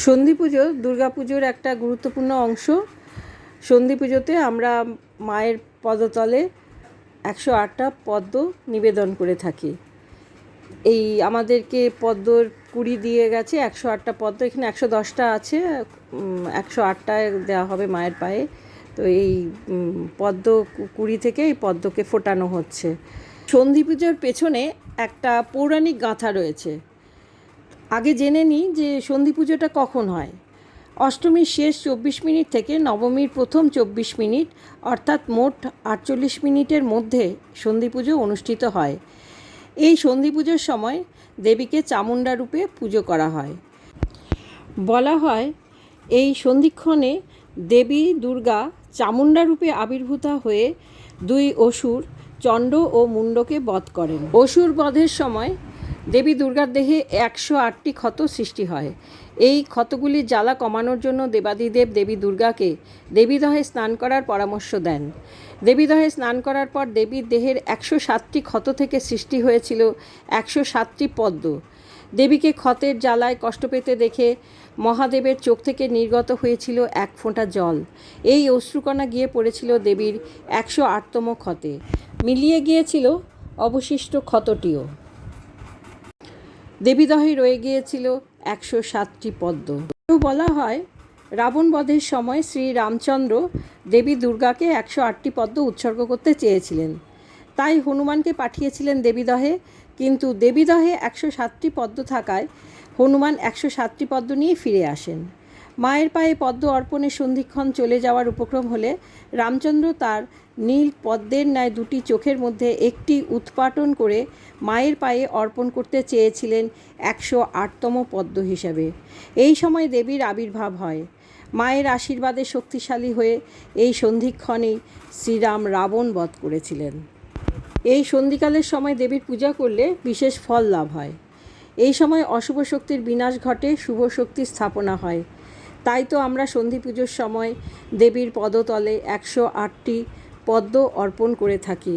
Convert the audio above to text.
সন্ধি পুজো দুর্গাপুজোর একটা গুরুত্বপূর্ণ অংশ। সন্ধি পুজোতে আমরা মায়ের পদতলে 108টা পদ্ম নিবেদন করে থাকি। এই আমাদেরকে পদ্মর কুড়ি দিয়ে গেছে 108টা পদ্ম, এখানে 110টা আছে, 108টায় দেওয়া হবে মায়ের পায়ে। তো এই পদ্ম কুড়ি থেকে এই পদ্মকে ফোটানো হচ্ছে। সন্ধি পুজোর পেছনে একটা পৌরাণিক গাথা রয়েছে। আগে জেনে নিই যে সন্ধি পুজোটা কখন হয়। অষ্টমীর শেষ 24 মিনিট থেকে নবমীর প্রথম 24 মিনিট অর্থাৎ মোট 48 মিনিটের মধ্যে সন্ধি পুজো অনুষ্ঠিত হয়। এই সন্ধি পুজোর সময় দেবীকে চামুণ্ডা রূপে পুজো করা হয়। বলা হয় এই সন্ধিক্ষণে দেবী দুর্গা চামুণ্ডা রূপে আবির্ভূতা হয়ে দুই অসুর চণ্ড ও মুণ্ডকে বধ করেন। অসুর বধের সময় দেবী দুর্গার দেহে 108টি ক্ষত সৃষ্টি হয়। এই ক্ষতগুলির জ্বালা কমানোর জন্য দেবাদিদেব দেবী দুর্গাকে দেবীদহে স্নান করার পরামর্শ দেন। দেবীদহে স্নান করার পর দেবীর দেহের 107টি ক্ষত থেকে সৃষ্টি হয়েছিল 107টি পদ্ম। দেবীকে ক্ষতের জ্বালায় কষ্ট পেতে দেখে মহাদেবের চোখ থেকে নির্গত হয়েছিল এক ফোঁটা জল। এই অশ্রুকণা গিয়ে পড়েছিল দেবীর 108তম ক্ষতে, মিলিয়ে গিয়েছিল অবশিষ্ট ক্ষতটিও। দেবীদহে রয়ে গিয়েছিল 107টি পদ্ম। বলা হয় রাবণ বধের সময় শ্রী রামচন্দ্র দেবী দুর্গাকে 108টি পদ্ম উৎসর্গ করতে চেয়েছিলেন, তাই হনুমানকে পাঠিয়েছিলেন দেবীদহে। কিন্তু দেবীদহে 107টি পদ্ম থাকায় হনুমান 107টি পদ্ম নিয়ে ফিরে আসেন। মায়ের পায়ে পদ্ম অর্পণের সন্ধিক্ষণ চলে যাওয়ার উপক্রম হলে রামচন্দ্র তার নীল পদ্মের ন্যায় দুটি চোখের মধ্যে একটি উৎপাটন করে মায়ের পায়ে অর্পণ করতে চেয়েছিলেন 108তম পদ্ম হিসাবে। এই সময় দেবীর আবির্ভাব হয়। মায়ের আশীর্বাদে শক্তিশালী হয়ে এই সন্ধিক্ষণেই শ্রীরাম রাবণ বধ করেছিলেন। এই সন্ধিকালের সময় দেবীর পূজা করলে বিশেষ ফল লাভ হয়। এই সময় অশুভ শক্তির বিনাশ ঘটে, শুভ শক্তির স্থাপনা হয়। তাই তো আমরা সন্ধি পুজোর সময় দেবীর পদতলে 108টি পদ্ম অর্পণ করে থাকি।